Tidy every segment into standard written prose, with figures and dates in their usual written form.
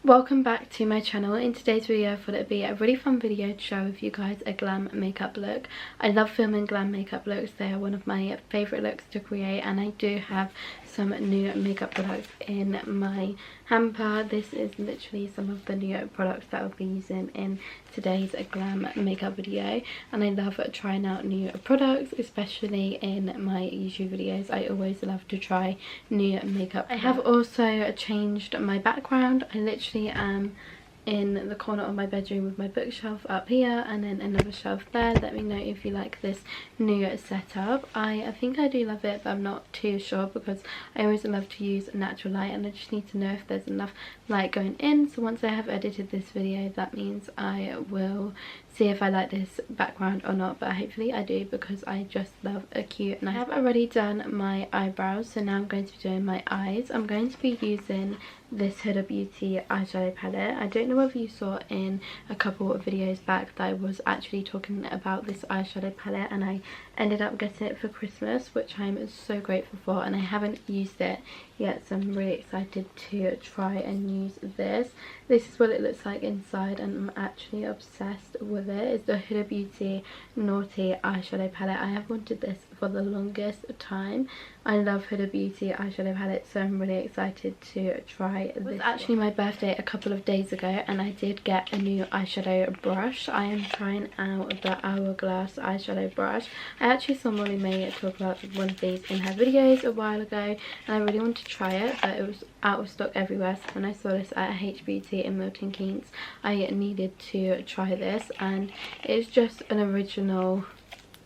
Welcome back to my channel. In today's video I thought it'd be a really fun video to share with you guys a glam makeup look. I love filming glam makeup looks. They are one of my favourite looks to create, and I do have some new makeup products in my hamper. This is literally some of the new products that I'll be using in today's glam makeup video, and I love trying out new products, especially in my YouTube videos. I always love to try new makeup. I have also changed my background. I literally am in the corner of my bedroom with my bookshelf up here and then another shelf there. Let me know if you like this new setup. I think I do love it, but I'm not too sure because I always love to use natural light, and I just need to know if there's enough light going in. So once I have edited this video, that means I will see if I like this background or not, but hopefully I do because I just love a cute. And I have already done my eyebrows, so now I'm going to be doing my eyes. I'm going to be using this Huda Beauty eyeshadow palette. I don't know whether you saw in a couple of videos back that I was actually talking about this eyeshadow palette, and I ended up getting it for Christmas, which I'm so grateful for, and I haven't used it yet, so I'm really excited to try and use this. This is what it looks like inside, and I'm actually obsessed with it. It's the Huda Beauty Naughty eyeshadow palette. I have wanted this for the longest time. I love Huda Beauty eyeshadow palette, so I'm really excited to try this. It was actually my birthday a couple of days ago, and I did get a new eyeshadow brush. I am trying out the Hourglass eyeshadow brush. I actually saw Molly May talk about one of these in her videos a while ago, and I really wanted to try it, but it was out of stock everywhere. So when I saw this at H Beauty in Milton Keynes, I needed to try this, and it's just an original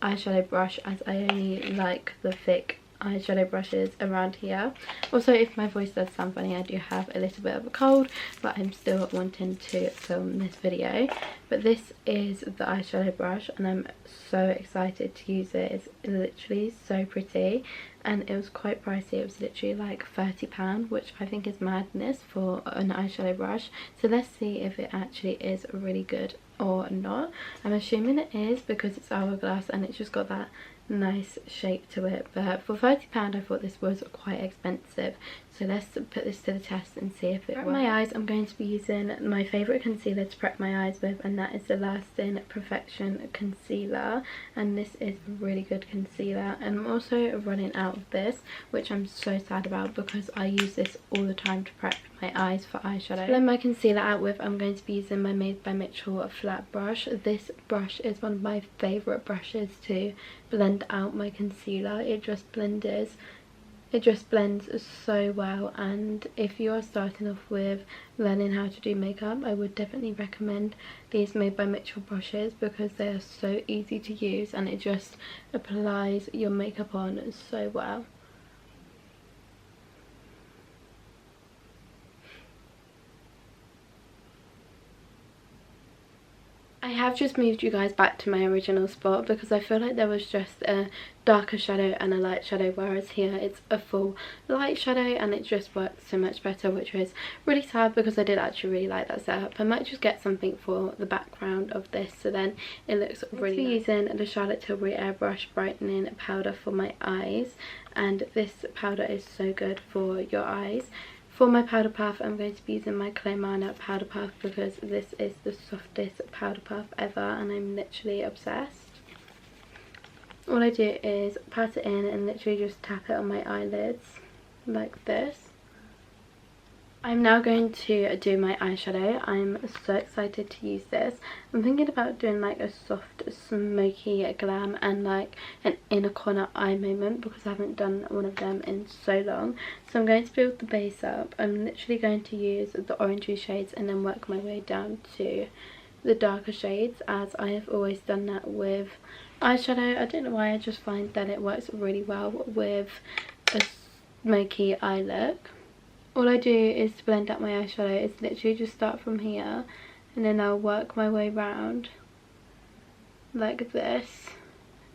eyeshadow brush, as I only like the thick eyeshadow brushes around here. Also, if my voice does sound funny, I do have a little bit of a cold, but I'm still wanting to film this video. But this is the eyeshadow brush, and I'm so excited to use it. It's literally so pretty, and it was quite pricey. It was literally like £30, which I think is madness for an eyeshadow brush. So let's see if it actually is really good or not. I'm assuming it is because it's Hourglass and it's just got that nice shape to it, but for £30 I thought this was quite expensive. So let's put this to the test and see if it works. For my eyes, I'm going to be using my favourite concealer to prep my eyes with, and that is the Lasting Perfection concealer, and this is a really good concealer. And I'm also running out of this, which I'm so sad about because I use this all the time to prep my eyes for eyeshadow. To blend my concealer out with, I'm going to be using my Made by Mitchell flat brush. This brush is one of my favourite brushes to blend out my concealer. It just blends so well, and if you are starting off with learning how to do makeup, I would definitely recommend these Made by Mitchell brushes because they are so easy to use and it just applies your makeup on so well. I have just moved you guys back to my original spot because I feel like there was just a darker shadow and a light shadow, whereas here it's a full light shadow and it just works so much better, which was really sad because I did actually really like that setup. I might just get something for the background of this so then it looks really nice. Using the Charlotte Tilbury Airbrush Brightening Powder for my eyes, and this powder is so good for your eyes. For my powder puff, I'm going to be using my Clay Mana powder puff because this is the softest powder puff ever and I'm literally obsessed. All I do is pat it in and literally just tap it on my eyelids like this. I'm now going to do my eyeshadow. I'm so excited to use this. I'm thinking about doing like a soft smoky glam and like an inner corner eye moment because I haven't done one of them in so long. So I'm going to build the base up. I'm literally going to use the orangey shades and then work my way down to the darker shades, as I have always done that with eyeshadow. I don't know why, I just find that it works really well with a smoky eye look. All I do is to blend out my eyeshadow is literally just start from here and then I'll work my way round like this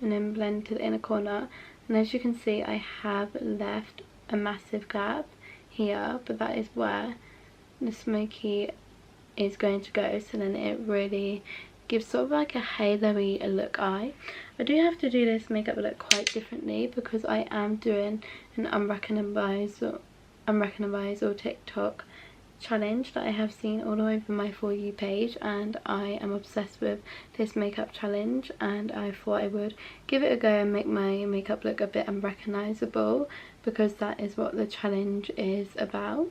and then blend to the inner corner. And as you can see, I have left a massive gap here, but that is where the smoky is going to go, so then it really gives sort of like a halo-y look eye. I do have to do this makeup look quite differently because I am doing an unrecognizable TikTok challenge that I have seen all over my For You page, and I am obsessed with this makeup challenge, and I thought I would give it a go and make my makeup look a bit unrecognisable, because that is what the challenge is about.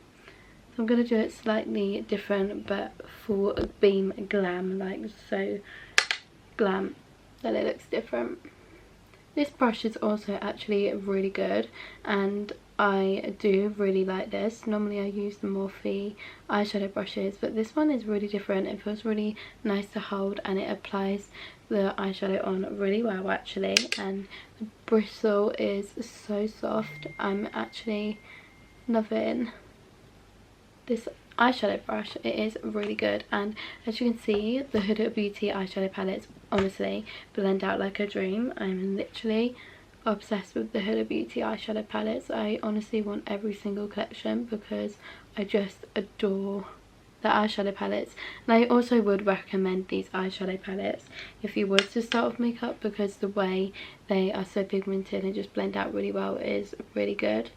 So I'm going to do it slightly different, but full beam glam, like so glam that it looks different. This brush is also actually really good, and I do really like this. Normally I use the Morphe eyeshadow brushes, but this one is really different. It feels really nice to hold, and it applies the eyeshadow on really well actually, and the bristle is so soft. I'm actually loving this eyeshadow brush. It is really good, and as you can see, the Huda Beauty eyeshadow palettes honestly blend out like a dream. I'm literally obsessed with the Huda Beauty eyeshadow palettes. I honestly want every single collection because I just adore the eyeshadow palettes, and I also would recommend these eyeshadow palettes if you was to start with makeup, because the way they are so pigmented and just blend out really well is really good.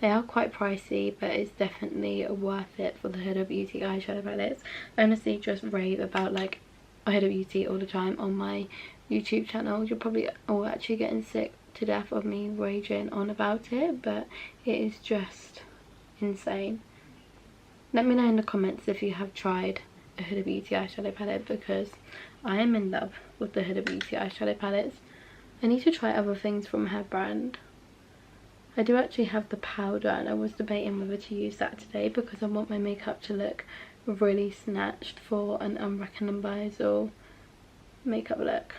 They are quite pricey, but it's definitely worth it for the Huda Beauty eyeshadow palettes. I honestly just rave about like Huda Beauty all the time on my YouTube channel. You're probably all actually getting sick to death of me raging on about it, but it is just insane. Let me know in the comments if you have tried a Huda Beauty eyeshadow palette, because I am in love with the Huda Beauty eyeshadow palettes. I need to try other things from her brand. I do actually have the powder, and I was debating whether to use that today because I want my makeup to look really snatched for an unrecognisable makeup look.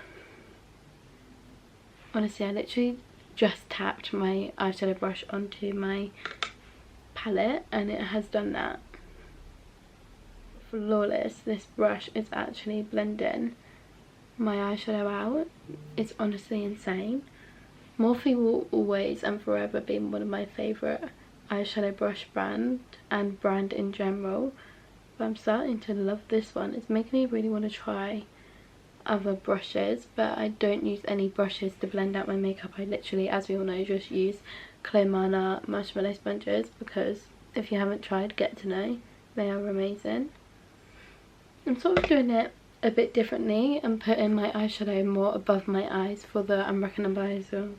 Honestly, I literally just tapped my eyeshadow brush onto my palette and it has done that. Flawless. This brush is actually blending my eyeshadow out. It's honestly insane. Morphe will always and forever be one of my favourite eyeshadow brush brand and brand in general, but I'm starting to love this one. It's making me really want to try other brushes, but I don't use any brushes to blend out my makeup. I literally, as we all know, just use Clay Mana marshmallow sponges, because if you haven't tried, get to know, they are amazing. I'm sort of doing it a bit differently and putting my eyeshadow more above my eyes for the unrecognisable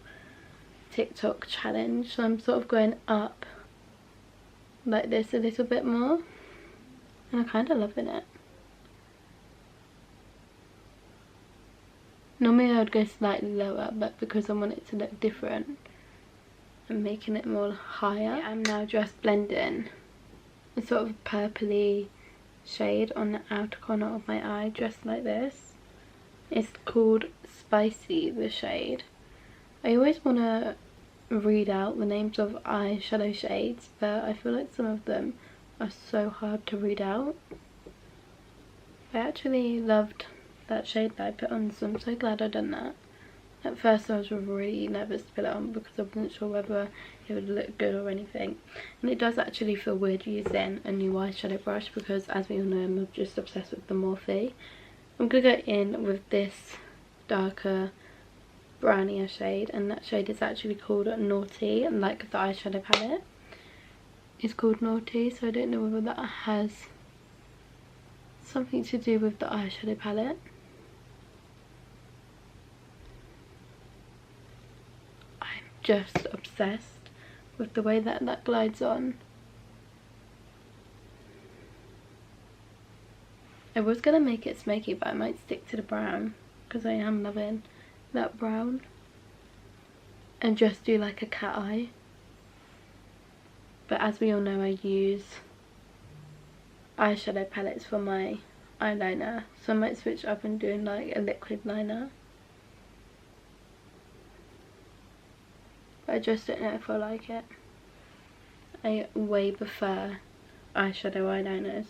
TikTok challenge. So I'm sort of going up like this a little bit more, and I'm kind of loving it. Normally I would go slightly lower, but because I want it to look different, I'm making it more higher. I'm now just blending a sort of purpley shade on the outer corner of my eye, just like this. It's called Spicy, the shade. I always want to read out the names of eyeshadow shades, but I feel like some of them are so hard to read out. I actually loved that shade that I put on, so I'm so glad I done that. At first I was really nervous to put it on because I wasn't sure whether it would look good or anything. And it does actually feel weird using a new eyeshadow brush because, as we all know, I'm just obsessed with the Morphe. I'm going to go in with this darker brownier shade, and that shade is actually called Naughty, like the eyeshadow palette is called Naughty, so I don't know whether that has something to do with the eyeshadow palette. Just obsessed with the way that that glides on. I was going to make it smoky, but I might stick to the brown because I am loving that brown, and just do like a cat eye. But as we all know, I use eyeshadow palettes for my eyeliner, so I might switch up and doing like a liquid liner. I just don't know if I like it. I way prefer eyeshadow eyeliners.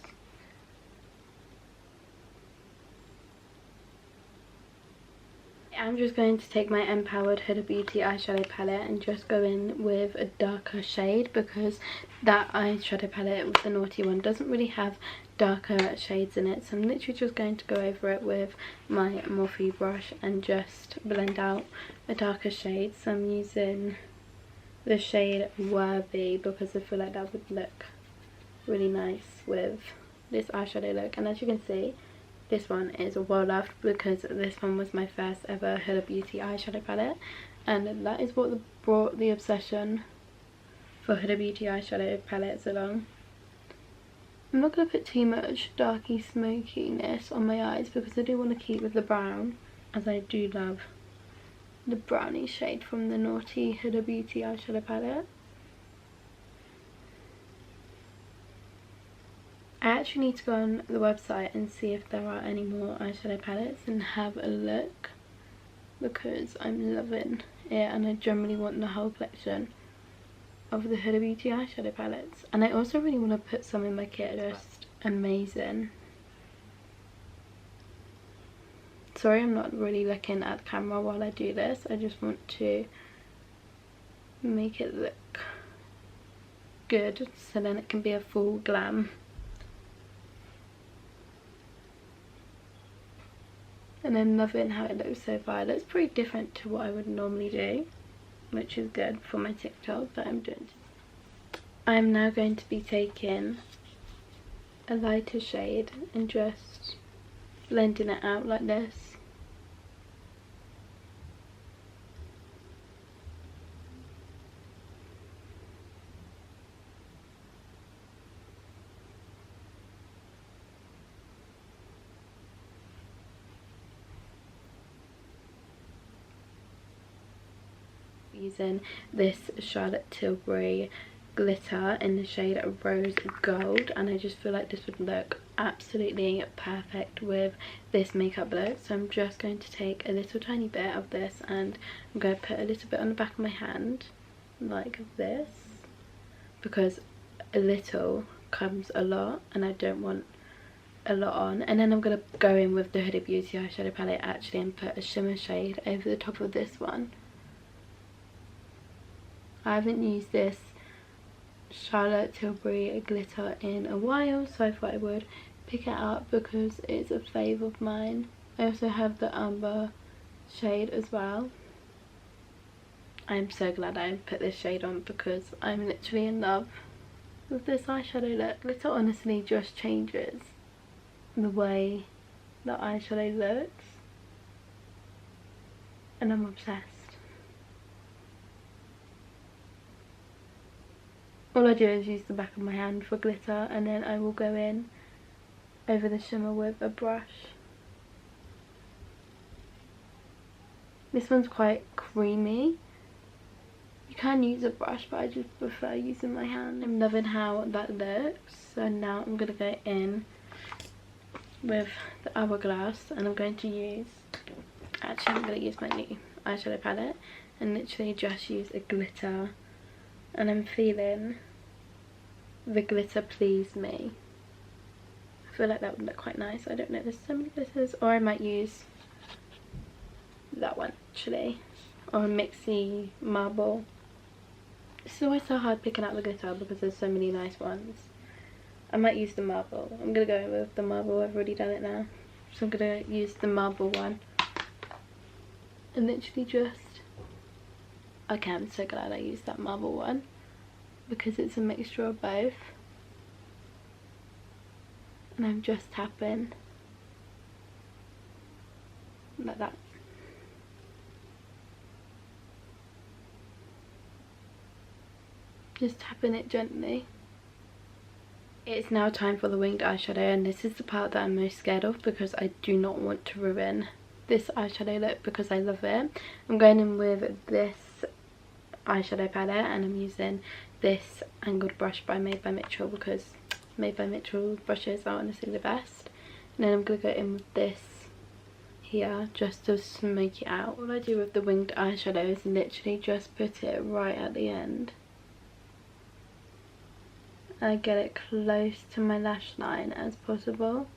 I'm just going to take my Empowered Huda Beauty eyeshadow palette and just go in with a darker shade, because that eyeshadow palette with the Naughty one doesn't really have darker shades in it. So I'm literally just going to go over it with my Morphe brush and just blend out a darker shade. So I'm using the shade Worthy because I feel like that would look really nice with this eyeshadow look. And as you can see, this one is well loved because this one was my first ever Huda Beauty eyeshadow palette, and that is what brought the obsession for Huda Beauty eyeshadow palettes along. I'm not going to put too much darky smokiness on my eyes because I do want to keep with the brown, as I do love the brownie shade from the Naughty Huda Beauty eyeshadow palette. I actually need to go on the website and see if there are any more eyeshadow palettes and have a look, because I'm loving it and I generally want the whole collection of the Huda Beauty eyeshadow palettes. And I also really want to put some in my kit. Just amazing. Sorry, I'm not really looking at the camera while I do this. I just want to make it look good so then it can be a full glam. And I'm loving how it looks so far. It looks pretty different to what I would normally do, which is good for my TikTok that I'm doing. I'm now going to be taking a lighter shade and just blending it out like this. Using this Charlotte Tilbury glitter in the shade Rose Gold, and I just feel like this would look absolutely perfect with this makeup look. So I'm just going to take a little tiny bit of this and I'm going to put a little bit on the back of my hand like this, because a little comes a lot and I don't want a lot on. And then I'm going to go in with the Huda Beauty eyeshadow palette actually and put a shimmer shade over the top of this one. I haven't used this Charlotte Tilbury glitter in a while, so I thought I would pick it up because it's a fave of mine. I also have the Amber shade as well. I'm so glad I put this shade on because I'm literally in love with this eyeshadow look. Glitter honestly just changes the way the eyeshadow looks, and I'm obsessed. All I do is use the back of my hand for glitter, and then I will go in over the shimmer with a brush. This one's quite creamy. You can use a brush, but I just prefer using my hand. I'm loving how that looks. So now I'm going to go in with the Hourglass, and I'm going to use, actually I'm going to use my new eyeshadow palette and literally just use a glitter. And I'm feeling the glitter please me. I feel like that would look quite nice. I don't know, there's so many glitters. Or I might use that one actually, or a Mixie Marble. It's always so hard picking out the glitter because there's so many nice ones. I might use the Marble. I'm going to go with the Marble. I've already done it now. So I'm going to use the Marble one. And literally just, okay, I'm so glad I used that Marble one because it's a mixture of both. And I'm just tapping like that. Just tapping it gently. It's now time for the winged eyeshadow, and this is the part that I'm most scared of because I do not want to ruin this eyeshadow look because I love it. I'm going in with this eyeshadow palette and I'm using this angled brush by Made by Mitchell because Made by Mitchell brushes are honestly the best. And then I'm going to go in with this here just to smoke it out. What I do with the winged eyeshadow is literally just put it right at the end. I get it close to my lash line as possible.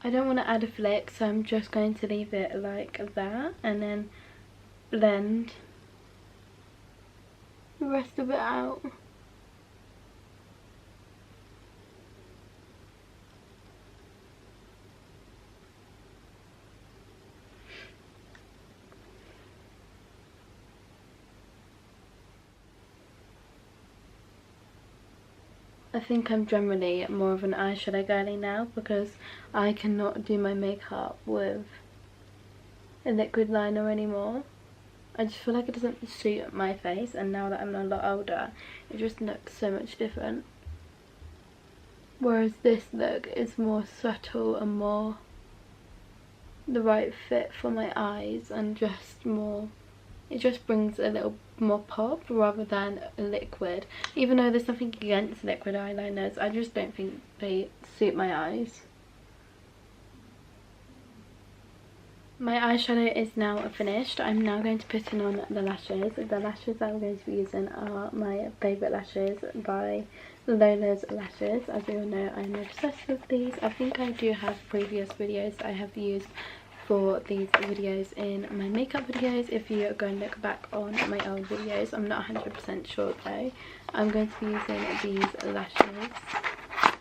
I don't want to add a flick, so I'm just going to leave it like that and then blend the rest of it out. I think I'm generally more of an eyeshadow girly now because I cannot do my makeup with a liquid liner anymore. I just feel like it doesn't suit my face, and now that I'm a lot older, it just looks so much different. Whereas this look is more subtle and more the right fit for my eyes, and just more, it just brings a little more pop rather than a liquid. Even though there's nothing against liquid eyeliners, I just don't think they suit my eyes. My eyeshadow is now finished. I'm now going to put in on the lashes. The lashes that I'm going to be using are my favourite lashes by Lola's Lashes. As you all know, I'm obsessed with these. I think I do have previous videos I have used for these videos in my makeup videos. If you go and look back on my old videos, I'm not 100% sure though. I'm going to be using these lashes.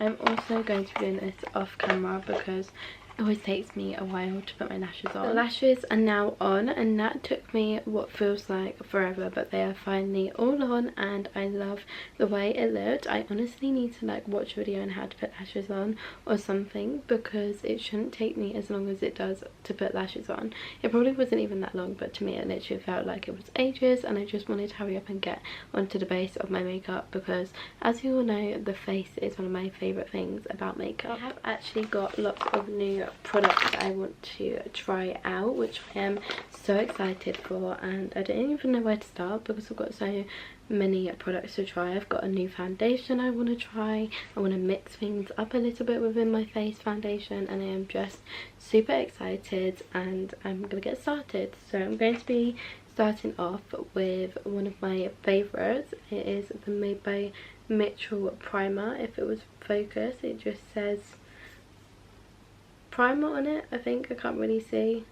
I'm also going to be doing this off camera because it always takes me a while to put my lashes on. The lashes are now on, and that took me what feels like forever, but they are finally all on and I love the way it looked. I honestly need to like watch a video on how to put lashes on or something, because it shouldn't take me as long as it does to put lashes on. It probably wasn't even that long, but to me it literally felt like it was ages, and I just wanted to hurry up and get onto the base of my makeup because, as you all know, the face is one of my favourite things about makeup. I have actually got lots of new products I want to try out, which I am so excited for, and I don't even know where to start because I've got so many products to try. I've got a new foundation I want to try. I want to mix things up a little bit within my face foundation, and I am just super excited, and I'm gonna get started. So I'm going to be starting off with one of my favourites. It is the Made by Mitchell primer. If it was focus, it just says primer on it, I think. I can't really see,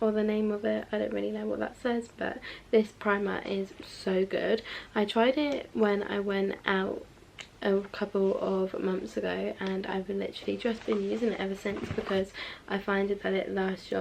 or the name of it, I don't really know what that says, but this primer is so good. I tried it when I went out a couple of months ago, and I've literally just been using it ever since because I find that it lasts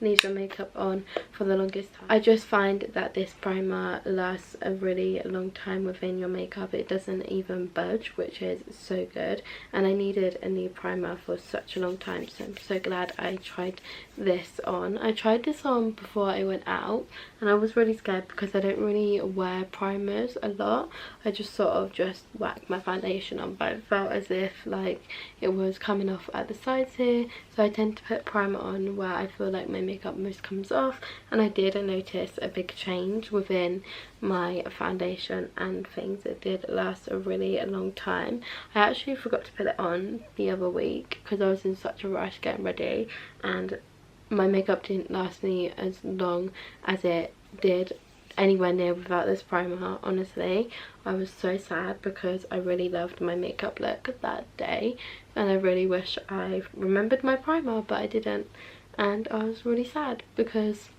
leaves your makeup on for the longest time. I just find that this primer lasts a really long time within your makeup. It doesn't even budge, which is so good, and I needed a new primer for such a long time, so I'm so glad I tried this on. I tried this on before I went out, and I was really scared because I don't really wear primers a lot. I just sort of just whack my foundation on, but it felt as if like it was coming off at the sides here, so I tend to put primer on where I feel like my makeup most comes off, and I notice a big change within my foundation and things. It did last a really long time. I actually forgot to put it on the other week because I was in such a rush getting ready, and my makeup didn't last me as long as it did anywhere near without this primer. Honestly, I was so sad because I really loved my makeup look that day, and I really wish I remembered my primer, but I didn't, and I was really sad because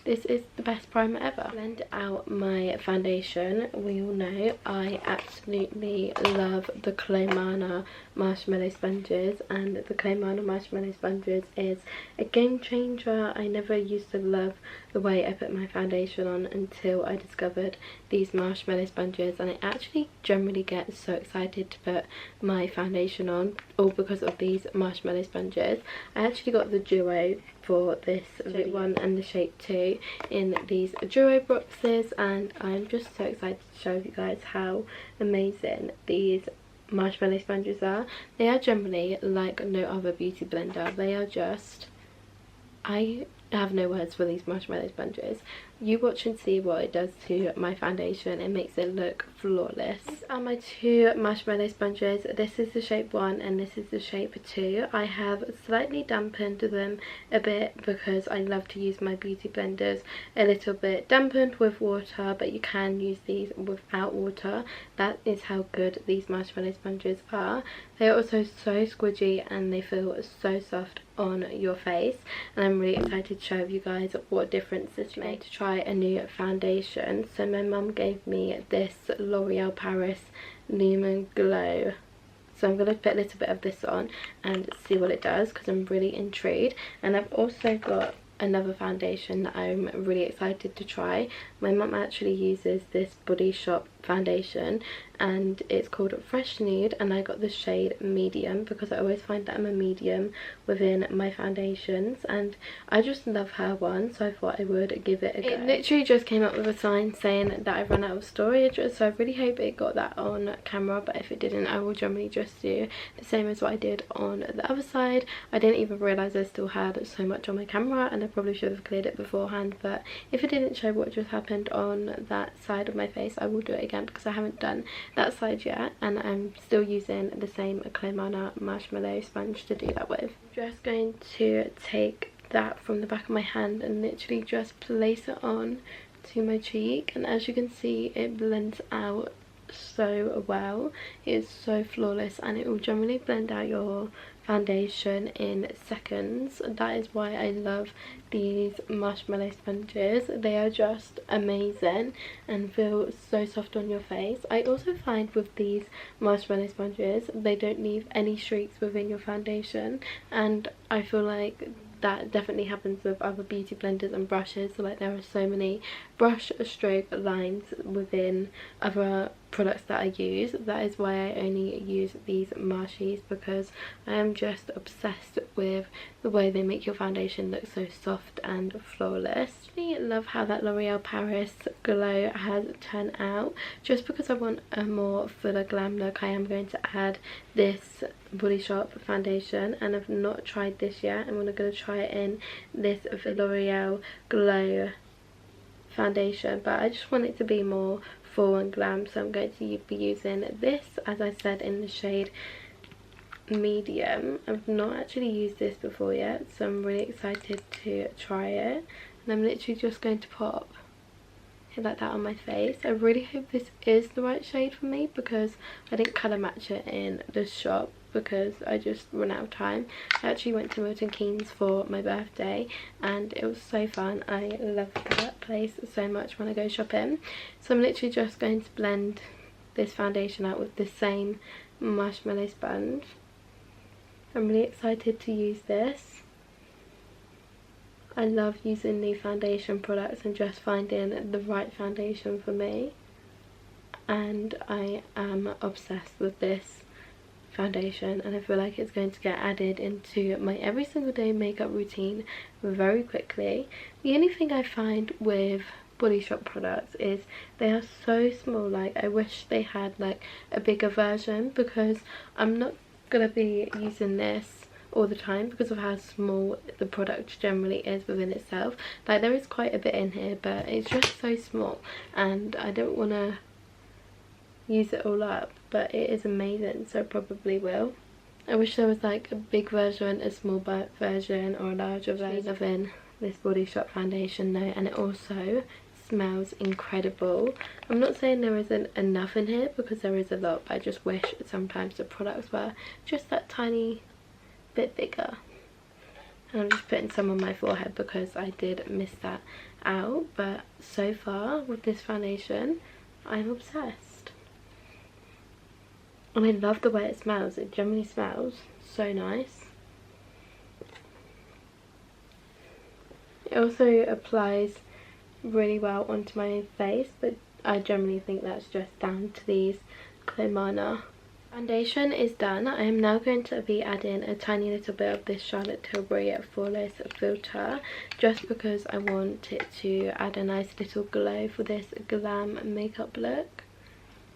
this is the best primer ever. Blend out my foundation. We all know I absolutely love the Claymana marshmallow sponges, and the Claymana marshmallow sponges is a game changer. I never used to love the way I put my foundation on until I discovered these marshmallow sponges, and I actually generally get so excited to put my foundation on, all because of these marshmallow sponges. I actually got the duo for this shape 1 and the shape 2 in these duo boxes, and I'm just so excited to show you guys how amazing these marshmallow sponges are. They are generally like no other beauty blender. They are just, I have no words for these marshmallow sponges. You watch and see what it does to my foundation. It makes it look flawless. These are my two marshmallow sponges. This is the shape 1 and this is the shape 2. I have slightly dampened them a bit because I love to use my beauty blenders a little bit dampened with water, but you can use these without water. That is how good these marshmallow sponges are. They are also so squidgy and they feel so soft on your face, and I'm really excited to show you guys what difference this made. To try a new foundation, so my mum gave me this L'Oreal Paris Lumen Glow, so I'm going to put a little bit of this on and see what it does because I'm really intrigued. And I've also got another foundation that I'm really excited to try. My mum actually uses this Body Shop foundation, and it's called Fresh Nude, and I got the shade medium because I always find that I'm a medium within my foundations, and I just love her one, so I thought I would give it a go. It literally just came up with a sign saying that I've run out of storage, so I really hope it got that on camera, but if it didn't, I will generally just do the same as what I did on the other side. I didn't even realise I still had so much on my camera, and I probably should have cleared it beforehand, but if it didn't show what just happened on that side of my face, I will do it again because I haven't done that side yet, and I'm still using the same Clemana marshmallow sponge to do that with. I'm just going to take that from the back of my hand and literally just place it on to my cheek, and as you can see, it blends out so well. It is so flawless, and it will generally blend out your foundation in seconds. That is why I love these marshmallow sponges. They are just amazing and feel so soft on your face. I also find with these marshmallow sponges, they don't leave any streaks within your foundation, and I feel like that definitely happens with other beauty blenders and brushes. So like, there are so many brush stroke lines within other products that I use. That is why I only use these Marshies, because I am just obsessed with the way they make your foundation look so soft and flawless. I love how that L'Oreal Paris glow has turned out. Just because I want a more fuller glam look, I am going to add this Body Shop foundation, and I've not tried this yet. I'm going to try it in this L'Oreal Glow foundation, but I just want it to be more full and glam, so I'm going to be using this, as I said, in the shade medium. I've not actually used this before yet, so I'm really excited to try it, and I'm literally just going to pop it like that on my face. I really hope this is the right shade for me, because I didn't colour match it in the shop because I just ran out of time. I actually went to Milton Keynes for my birthday, and it was so fun. I love that place so much when I go shopping. So I'm literally just going to blend this foundation out with the same marshmallow sponge. I'm really excited to use this. I love using new foundation products and just finding the right foundation for me, and I am obsessed with this foundation, and I feel like it's going to get added into my every single day makeup routine very quickly. The only thing I find with Body Shop products is they are so small. Like, I wish they had like a bigger version, because I'm not gonna be using this all the time because of how small the product generally is within itself. Like, there is quite a bit in here, but it's just so small, and I don't want to use it all up, but it is amazing, so I probably will. I wish there was like a big version, a small version, or a larger version of this Body Shop foundation though, and it also smells incredible. I'm not saying there isn't enough in here, because there is a lot, but I just wish sometimes the products were just that tiny bit bigger. And I'm just putting some on my forehead because I did miss that out, but so far with this foundation, I'm obsessed. And I love the way it smells. It generally smells so nice. It also applies really well onto my face, but I generally think that's just down to these Clemana. Foundation is done. I am now going to be adding a tiny little bit of this Charlotte Tilbury Flawless filter, just because I want it to add a nice little glow for this glam makeup look.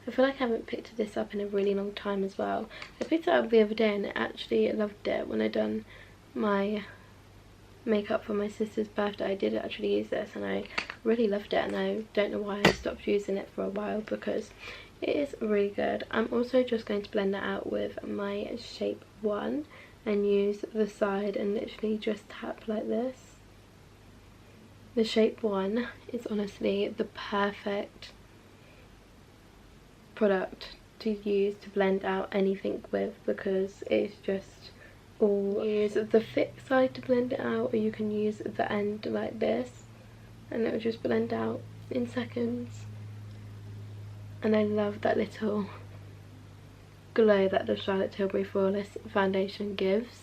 I feel like I haven't picked this up in a really long time as well. I picked it up the other day and I actually loved it. When I done my makeup for my sister's birthday, I did actually use this and I really loved it, and I don't know why I stopped using it for a while, because it is really good. I'm also just going to blend that out with my Shape 1 and use the side and literally just tap like this. The Shape 1 is honestly the perfect product to use to blend out anything with, because it's just all. Use the thick side to blend it out, or you can use the end like this and it will just blend out in seconds. And I love that little glow that the Charlotte Tilbury Flawless foundation gives,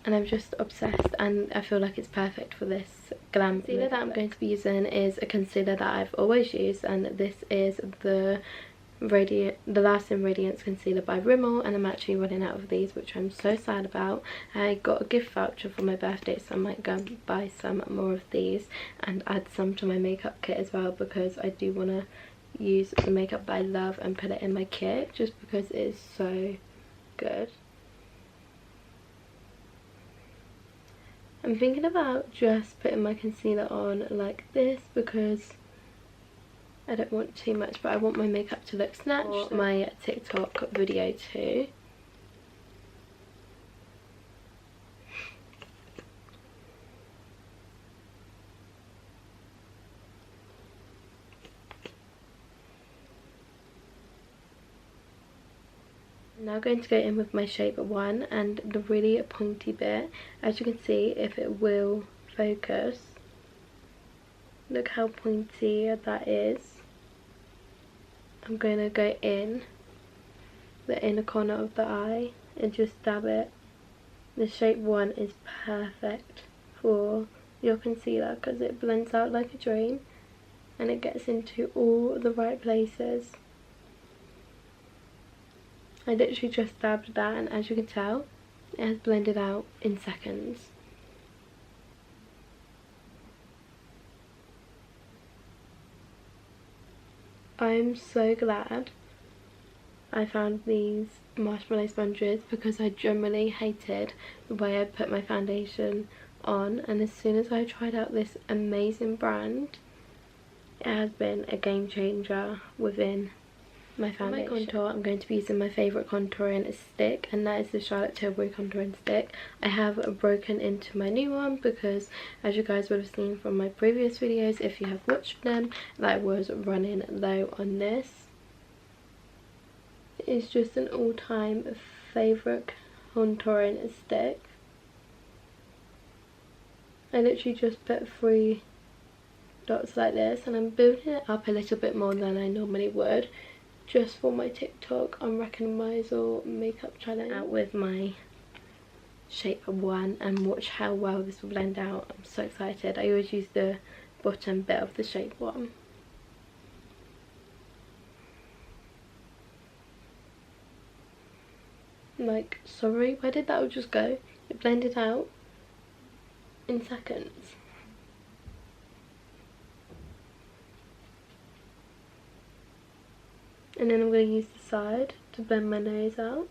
and I'm just obsessed, and I feel like it's perfect for this glam. Concealer that I'm going to be using is a concealer that I've always used, and this is the the Lasting Radiance Concealer by Rimmel, and I'm actually running out of these, which I'm so sad about. I got a gift voucher for my birthday, so I might go and buy some more of these and add some to my makeup kit as well, because I do want to use the makeup that I love and put it in my kit just because it is so good. I'm thinking about just putting my concealer on like this because I don't want too much, but I want my makeup to look snatched. My TikTok video too. I'm now going to go in with my shape 1 and the really pointy bit. As you can see, if it will focus, look how pointy that is. I'm going to go in the inner corner of the eye and just dab it. The shape 1 is perfect for your concealer because it blends out like a dream and it gets into all the right places. I literally just dabbed that, and as you can tell, it has blended out in seconds. I'm so glad I found these marshmallow sponges because I generally hated the way I put my foundation on, and as soon as I tried out this amazing brand, it has been a game changer within my foundation. For my contour, I'm going to be using my favourite contouring stick, and that is the Charlotte Tilbury contouring stick. I have broken into my new one because, as you guys would have seen from my previous videos, if you have watched them, that I was running low on this. It's just an all-time favourite contouring stick. I literally just put 3 dots like this, and I'm building it up a little bit more than I normally would, just for my TikTok Unrecognisable makeup challenge, out with my shape 1 and watch how well this will blend out. I'm so excited. I always use the bottom bit of the shape 1. Like, sorry, where did that all just go? It blended out in seconds. And then I'm going to use the side to blend my nose out.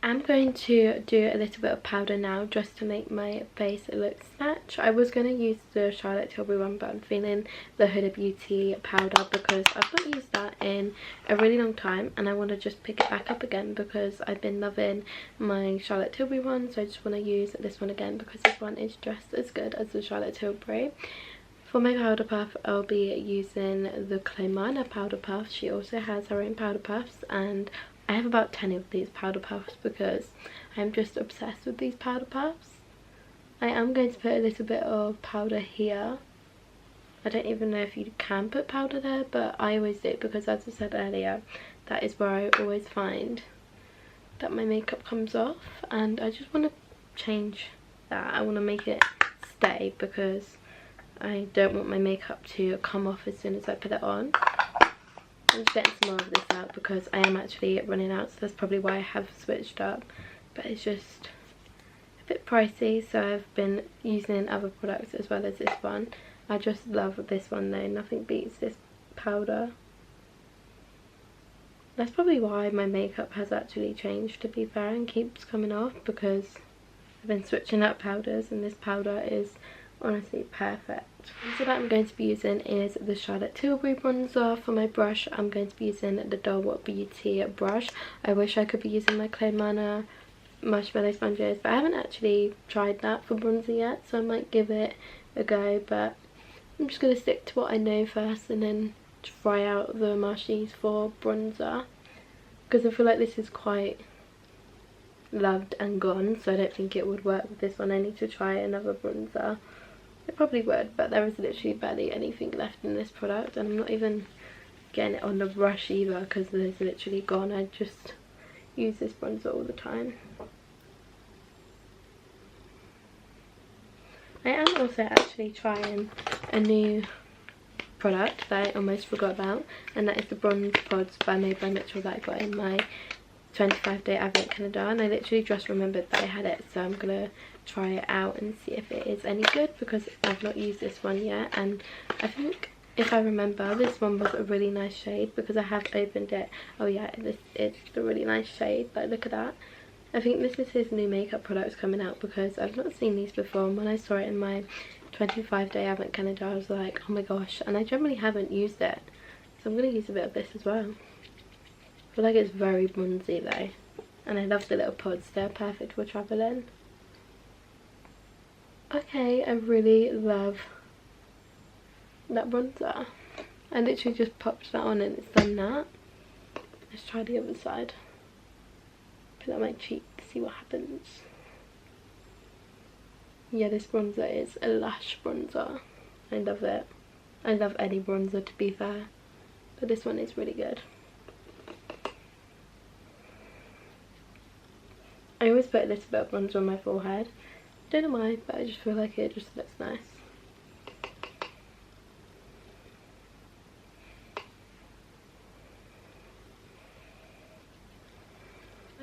I'm going to do a little bit of powder now just to make my face look snatched. I was going to use the Charlotte Tilbury one, but I'm feeling the Huda Beauty powder because I've not used that in a really long time and I want to just pick it back up again because I've been loving my Charlotte Tilbury one, so I just want to use this one again because this one is just as good as the Charlotte Tilbury. For my powder puff, I'll be using the Claymana powder puff. She also has her own powder puffs, and I have about 10 of these powder puffs because I'm just obsessed with these powder puffs. I am going to put a little bit of powder here. I don't even know if you can put powder there, but I always do because, as I said earlier, that is where I always find that my makeup comes off, and I just want to change that. I want to make it stay because I don't want my makeup to come off as soon as I put it on. I'm just getting some more of this out because I am actually running out, so that's probably why I have switched up. But it's just a bit pricey, so I've been using other products as well as this one. I just love this one though, nothing beats this powder. That's probably why my makeup has actually changed, to be fair, and keeps coming off, because I've been switching up powders and this powder is honestly perfect. So that I'm going to be using is the Charlotte Tilbury bronzer. For my brush, I'm going to be using the Doll Beauty brush. I wish I could be using my Claymana marshmallow sponges, but I haven't actually tried that for bronzer yet, so I might give it a go, but I'm just going to stick to what I know first and then try out the Marshies for bronzer, because I feel like this is quite loved and gone, so I don't think it would work with this one. I need to try another bronzer. It probably would, but there is literally barely anything left in this product, and I'm not even getting it on the brush either because there's literally gone. I just use this bronzer all the time. I am also actually trying a new product that I almost forgot about, and that is the Bronze Pods by Made by Mitchell that I got in my 25-day advent calendar, and I literally just remembered that I had it, so I'm gonna try it out and see if it is any good because I've not used this one yet. And I think, if I remember, this one was a really nice shade because I have opened it. Oh yeah, this is the really nice shade, like look at that. I think this is his new makeup products coming out because I've not seen these before, and when I saw it in my 25-day advent calendar I was like, oh my gosh, and I generally haven't used it, so I'm going to use a bit of this as well. I feel like it's very bronzy though, and I love the little pods, they're perfect for travelling. Okay, I really love that bronzer. I literally just popped that on and it's done that. Let's try the other side. Put that on my cheek, see what happens. Yeah, this bronzer is a Lush bronzer. I love it. I love any bronzer, to be fair, but this one is really good. I always put a little bit of bronzer on my forehead. Don't know why, but I just feel like it just looks nice.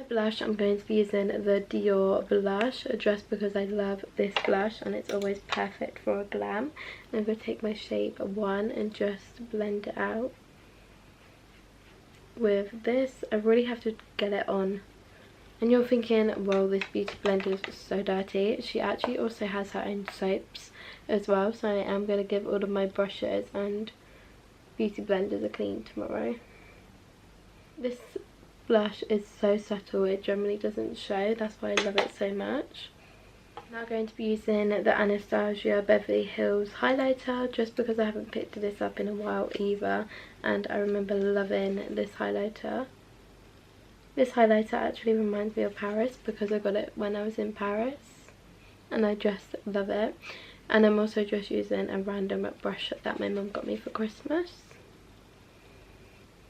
Blush, I'm going to be using the Dior blush just because I love this blush and it's always perfect for a glam. I'm going to take my shade 1 and just blend it out with this. I really have to get it on. And you're thinking, well, this beauty blender is so dirty. She actually also has her own soaps as well, so I am going to give all of my brushes and beauty blenders a clean tomorrow. This blush is so subtle, it generally doesn't show, that's why I love it so much. Now I'm going to be using the Anastasia Beverly Hills highlighter just because I haven't picked this up in a while either, and I remember loving this highlighter. This highlighter actually reminds me of Paris because I got it when I was in Paris and I just love it. And I'm also just using a random brush that my mum got me for Christmas.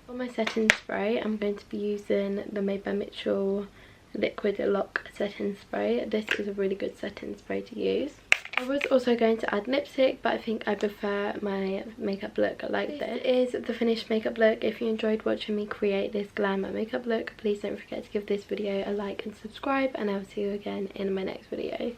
For my setting spray, I'm going to be using the Made by Mitchell Liquid Lock Setting Spray. This is a really good setting spray to use. I was also going to add lipstick, but I think I prefer my makeup look like this. This is the finished makeup look. If you enjoyed watching me create this glam makeup look, please don't forget to give this video a like and subscribe, and I'll see you again in my next video.